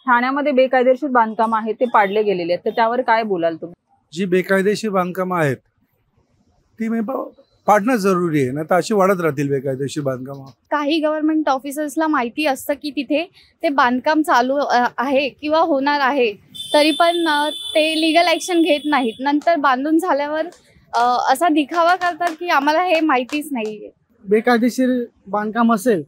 ठाण्यामध्ये बेकायदेशीर बांधकाम आहेत ते पाडले गेलेले आहेत, तर त्यावर काय बोलाल तुम्ही? जी बेकायदेशीर बांधकामं आहेत ती पाडणं जरुरी आहे, ना तर अशी वाढत राहतील बेकायदेशीर बांधकामं. काही गव्हर्नमेंट ऑफिसर्सला माहिती असतं की तिथे ते बांधकाम चालू आहे किंवा होणार आहे, तरी पण ते लिगल ॲक्शन घेत नाहीत. नंतर बांधून झाल्यावर असा दिखावा करतात की आम्हाला हे माहितीच नाही. बेकायदेशीर बांधकाम असेल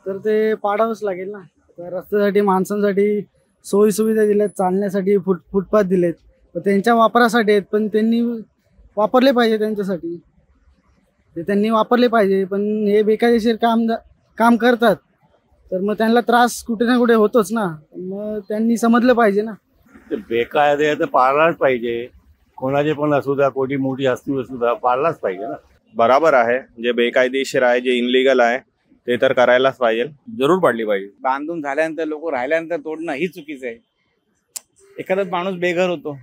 तर ते पाडावंच लागेल ना. रस्त्यासाठी माणसांसाठी सोयी सुविधा दिल्यात, चालण्यासाठी फुटपाथ दिलेत, त्यांच्या वापरासाठी आहेत, पण त्यांनी वापरले पाहिजे. त्यांच्यासाठी ते त्यांनी वापरले पाहिजे. पण हे बेकायदेशीर काम करतात तर मग त्यांना त्रास कुठे ना कुठे होतोच ना. मग त्यांनी समजलं पाहिजे ना. ते बेकायदे तर पाळलाच पाहिजे. कोणाचे पण असू द्या, कोणी मोठी असू द्या, पाळलाच पाहिजे ना. बराबर आहे. जे बेकायदेशीर आहे, जे इनलिगल आहे ते तर करायलाच पाहिजे, जरूर पाडली पाहिजे. बांधून झाल्यानंतर लोक राहिल्यानंतर तोडणं ही चुकीचं आहे. एखादा माणूस बेघर होतो,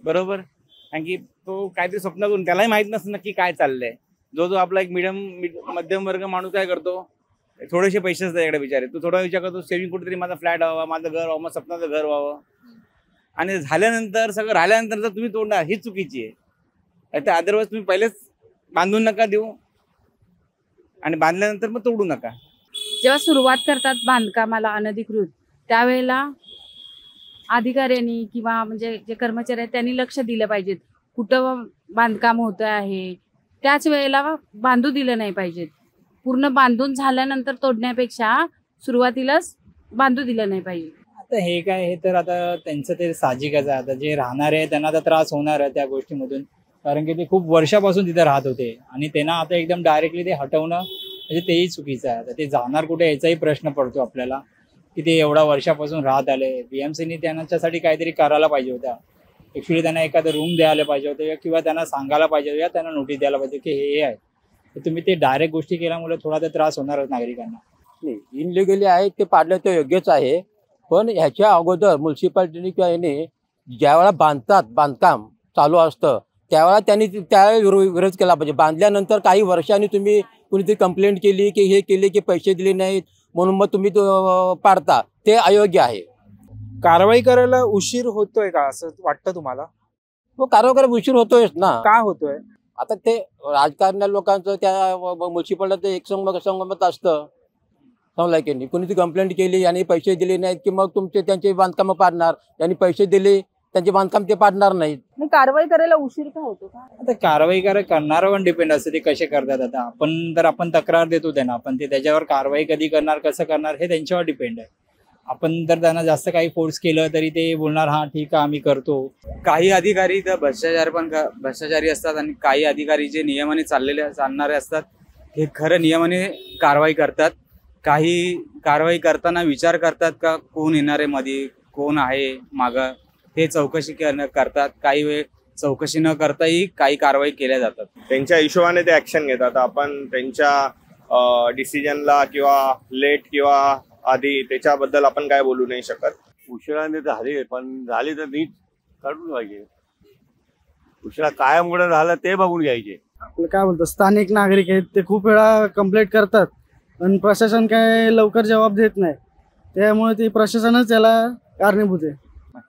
बरोबर, कारण की तो काहीतरी स्वप्न करून त्यालाही माहित नसतं नक्की काय चाललंय. जो आपला एक मध्यम वर्ग माणूस काय करतो, थोडेसे पैसेच त्याच्याकडे विचार आहे, तो थोडा विचार करतो सेव्हिंग कुठेतरी माझा फ्लॅट व्हावा, माझं घर व्हावं, माझं स्वप्नाचं घर व्हावं, आणि झाल्यानंतर सगळं राहिल्यानंतर जर तुम्ही तोडणार ही चुकीची आहे. तर अदरवाईज तुम्ही पहिलेच बांधून नका देऊ आणि बांधल्यानंतर मग तोडू नका. जेव्हा सुरुवात करतात बांधकामाला अनधिकृत, त्यावेळेला अधिकाऱ्यांनी किंवा म्हणजे जे कर्मचारी आहेत त्यांनी लक्ष दिलं पाहिजे कुठं बांधकाम होत आहे. त्याच वेळेला बांधू दिलं नाही पाहिजे. पूर्ण बांधून झाल्यानंतर तोडण्यापेक्षा सुरुवातीलाच बांधू दिलं नाही पाहिजे. आता हे काय, हे तर आता त्यांचं ते साहजिकच आहे. आता जे राहणारे आहे त्यांना तर त्रास होणार आहे त्या गोष्टीमधून, कारण की ते खूप वर्षापासून तिथे राहत होते आणि त्यांना आता एकदम डायरेक्टली ते हटवणं म्हणजे तेही चुकीचं आहे. आता ते जाणार कुठे याचाही प्रश्न पडतो आपल्याला, की ते एवढ्या वर्षापासून राहत आले. BMCनी त्यांच्यासाठी काहीतरी करायला पाहिजे होत्या. ॲक्च्युली त्यांना एखादं रूम द्यायला पाहिजे होतं किंवा त्यांना सांगायला पाहिजे होतं, या त्यांना नोटीस द्यायला पाहिजे की हे आहे. तर तुम्ही ते डायरेक्ट गोष्टी केल्यामुळे थोडा तर त्रास होणारच नागरिकांना. नाही, इनलिगली आहे ते पाडलं तर योग्यच आहे, पण ह्याच्या अगोदर म्युन्सिपाल्टीने किंवा याने ज्यावेळेला बांधकाम चालू असतं त्यावेळेला त्यांनी त्यावेळी विरोध केला पाहिजे. बांधल्यानंतर काही वर्षांनी तुम्ही कुणीतरी कंप्लेंट केली की हे केले की पैसे दिले नाहीत म्हणून मग तुम्ही पाडता, ते अयोग्य आहे. कारवाई करायला उशीर होतोय का असं वाटतं तुम्हाला? हो, कारवाई करायला उशीर होतोयच ना. का होतोय? आता ते राजकारण्या लोकांचं त्या म्युन्सिपालिटीचं एक संगमत असतं. समजलं की नाही, कुणीतरी कंप्लेंट केली आणि पैसे दिले नाहीत की मग त्यांचे बांधकामं पाडणार, यांनी पैसे दिले त्यांचे बांधकाम ते पाडणार नाहीत. कारवाई करायला उशीर का होतो का? आता कारवाई करणारं पण डिपेंड असतं ते कसे करतात. आता आपण तक्रार देतो त्यांना, पण ते त्याच्यावर कारवाई कधी करणार, कसं करणार हे त्यांच्यावर डिपेंड आहे. आपण जर त्यांना जास्त काही फोर्स केलं तरी ते बोलणार हा ठीक आहे आम्ही करतो. काही अधिकारी तर भ्रष्टाचारी असतात आणि काही अधिकारी जे नियमाने चालणारे असतात हे खरं नियमाने कारवाई करतात. काही कारवाई करताना विचार करतात का कोण येणार आहे मध्ये, कोण आहे मागं, हे चौकशी करतात. काही वेळ चौकशी न करताही काही कारवाई केल्या जातात. त्यांच्या हिशोबाने ते ऍक्शन घेतात. आपण त्यांच्या डिसिजनला किंवा लेट किंवा आधी त्याच्याबद्दल आपण काय बोलू नाही शकत. उशिराने झाली, पण झाली तर नीट काढून पाहिजे. उशिरा काय मुळे झालं ते बघून घ्यायचे. आपलं काय बोलतो, स्थानिक नागरिक आहेत ते खूप वेळा कंप्लेंट करतात पण प्रशासन काय लवकर जबाब देत नाही, त्यामुळे ते प्रशासनच त्याला कारणीभूत आहे.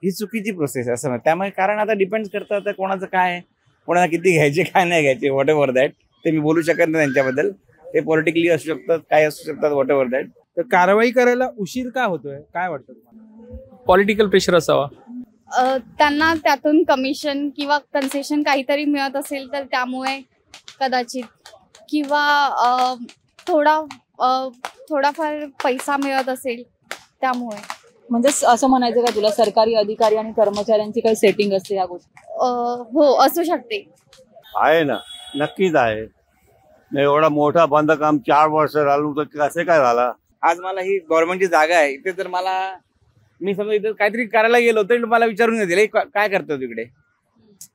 ही चुकीची प्रोसेस आहे असं. त्यामुळे कारण आता डिपेंड करतं कोणाचं काय, कोणाला किती घ्यायचे काय नाही घ्यायचे, व्हॉट एव्हर दॅट. ते मी बोलू शकत नाही त्यांच्याबद्दल. ते पॉलिटिकली असू शकतात, काय असू शकतात, व्हॉट एव्हर दॅट. तर कारवाई करायला उशीर का होतोय काय वाटतं तुम्हाला? पॉलिटिकल प्रेशर असावा. त्यांना त्यातून कमिशन किंवा कन्सेशन काहीतरी मिळत असेल तर त्यामुळे कदाचित, किंवा थोडाफार पैसा मिळत असेल त्यामुळे. म्हणजे असं म्हणायचं का तुला, सरकारी अधिकारी आणि कर्मचाऱ्यांची काही सेटिंग असते या गोष्टी? हो, असू शकते. आहे ना, नक्कीच आहे. एवढा मोठा बांधकाम 4 वर्ष राहिलो तर कसे काय झाला? आज मला ही गव्हर्नमेंटची जागा आहे इथे, तर मी समजा इथे काहीतरी करायला गेलो तर मला विचारून येतील काय करतो तिकडे,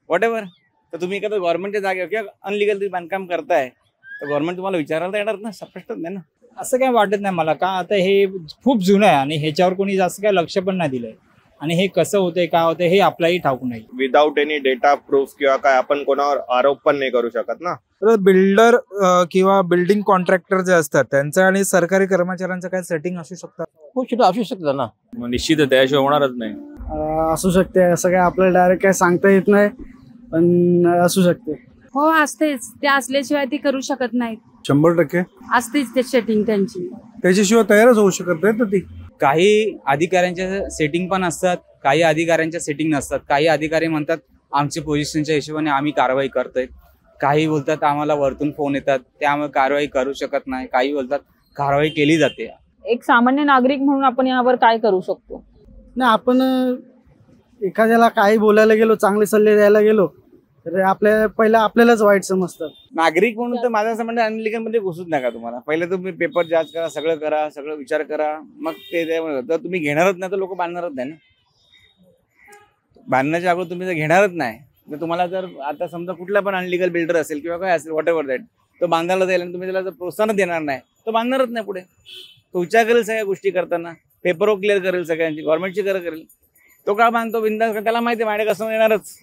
व्हॉट एव्हर. तर तुम्ही एखाद्या गव्हर्नमेंटच्या जागेवर किंवा अनलिगल तुम्ही बांधकाम करताय तर गव्हर्नमेंट तुम्हाला विचारायला येणार ना, प्रश्नच नाही ना. असं काय वाटत नाही मला. का आता हे खूप जुनं आहे आणि ह्याच्यावर कोणी जास्त काय लक्ष पण नाही दिलंय. आणि हे कसं होतंय काय होतंय हे आपल्याही ठाऊक नाही. विदाऊट एनी डेटा प्रूफ किंवा काय आपण कोणावर आरोप पण नाही करू शकत ना. तर बिल्डर किंवा बिल्डिंग कॉन्ट्रॅक्टर जे असतात त्यांचं आणि सरकारी कर्मचाऱ्यांचं काय सेटिंग असू शकतं? असू शकतं ना. निश्चित त्याशिवाय होणारच नाही. असू शकते, असं काय आपल्याला डायरेक्ट काय सांगता येत नाही, पण असू शकते. हो असतेच, ते असल्याशिवाय ते करू शकत नाहीत. 100% असतेच ते सेटिंग त्यांची. त्याच्याशिवाय तयारच होऊ शकत नाही तर ती. काही अधिकाऱ्यांच्या सेटिंग पण असतात, काही अधिकाऱ्यांच्या सेटिंग नसतात. काही अधिकारी म्हणतात आमच्या पोझिशनच्या हिशोबाने आम्ही कारवाई करतोय, काही बोलतात आम्हाला वरतून फोन येतात त्यामुळे कारवाई करू शकत नाही, काही बोलतात कारवाई केली जाते. एक सामान्य नागरिक म्हणून आपण यावर काय करू शकतो? नाही, आपण एखाद्याला काही बोलायला गेलो, चांगले सल्ले द्यायला गेलो तर आपल्यालाच वाईट समजतात. नागरिक म्हणून तर माझ्या संबंध अनलिगल मध्ये घुसूच नका. तुम्हाला पहिले तुम्ही पेपर जांच करा, सगळं विचार करा, मग ते जर तुम्ही घेणारच नाही तर लोक बांधणारच नाही ना. बांधण्याच्या अगोदर तुम्ही जर घेणारच नाही तर तुम्हाला जर आता समजा कुठला पण अनलिगल बिल्डर असेल किंवा काय असेल व्हॉट एव्हर दॅट, तो बांधायला जाईल आणि तुम्ही त्याला जर प्रोत्साहन देणार नाही तो बांधणारच नाही. पुढे तो विचार करेल सगळ्या गोष्टी करताना, पेपर क्लिअर करेल, सगळ्यांची गव्हर्नमेंटची करेल. तो का बांधतो बिंदास, त्याला माहिती आहे माझ्या कसं येणारच,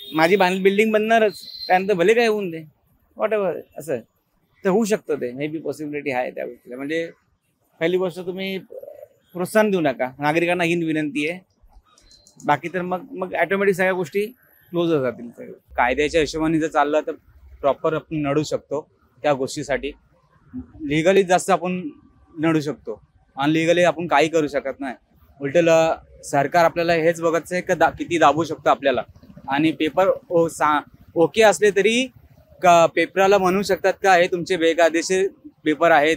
माझी बिल्डिंग बनणारच, त्यानंतर भले काय होऊन दे व्हॉट एव्हर. असं तर होऊ शकतं, ते मे बी पॉसिबिलिटी आहे त्या गोष्टीला. म्हणजे पहिली गोष्ट तुम्ही प्रोत्साहन देऊ नका नागरिकांना, ही विनंती आहे. बाकी तर मग ऑटोमॅटिक सगळ्या गोष्टी क्लोज होत जातील. कायद्याच्या हिशोबाने जर चाललं तर प्रॉपर आपण लढू शकतो त्या गोष्टीसाठी. लिगली जास्त आपण लढू शकतो, अनलिगली आपण काही करू शकत नाही. उलट सरकार आपल्याला हेच बघायचं आहे की किती दाबू शकतो आपल्याला. आणि पेपर ओके असले तरी पेपराला म्हणू शकतात का हे तुमचे बेकायदेशीर पेपर आहेत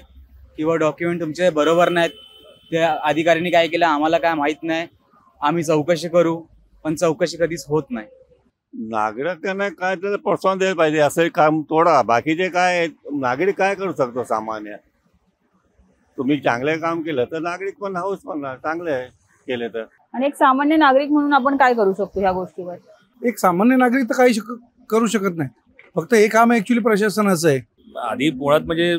किंवा डॉक्युमेंट तुमचे बरोबर नाहीत, त्या अधिकाऱ्यांनी काय केलं आम्हाला काय माहीत नाही, आम्ही चौकशी करू, पण चौकशी कधीच होत नाही. नागरिकांना काय त्याला प्रोत्साहन द्यायला पाहिजे. असं काम थोडा, बाकीचे काय नागरिक काय करू शकतो सामान्य. तुम्ही चांगले काम केलं तर नागरिक पण हाऊस पण चांगले केले तर. आणि एक सामान्य नागरिक म्हणून आपण काय करू शकतो ह्या गोष्टीवर? एक सामान्य नागरिक तर काही करू शकत नाही. फक्त हे काम ऍक्च्युली प्रशासनाचं आहे. आधी मुळात म्हणजे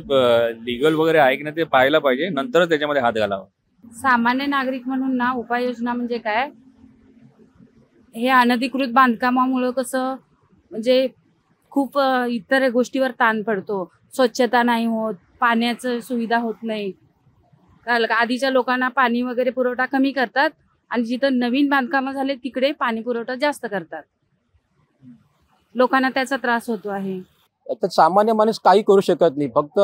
लिगल वगैरे आहे की नाही ते पाहायला पाहिजे, नंतरच त्याच्यामध्ये हात घालावा. सामान्य नागरिक म्हणून ना उपाययोजना म्हणजे काय, हे अनधिकृत बांधकामामुळं कसं म्हणजे खूप इतर गोष्टीवर ताण पडतो. स्वच्छता नाही होत, पाण्याचं सुविधा होत नाही. आधीच्या लोकांना पाणी वगैरे पुरवठा कमी करतात आणि जिथं नवीन बांधकामं झाले तिकडे पाणी पुरवठा जास्त करतात. लोकांना त्याचा त्रास होतो आहे. तर सामान्य माणूस काही करू शकत नाही. फक्त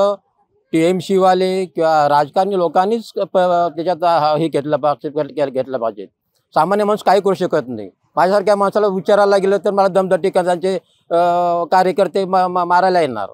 TMC वाले किंवा राजकारणी लोकांनीच त्याच्यात हे घेतलं पाहिजे. सामान्य माणूस काही करू शकत नाही. माझ्यासारख्या माणसाला विचारायला गेलं तर मला दमदाटी त्यांचे कार्यकर्ते मारायला येणार.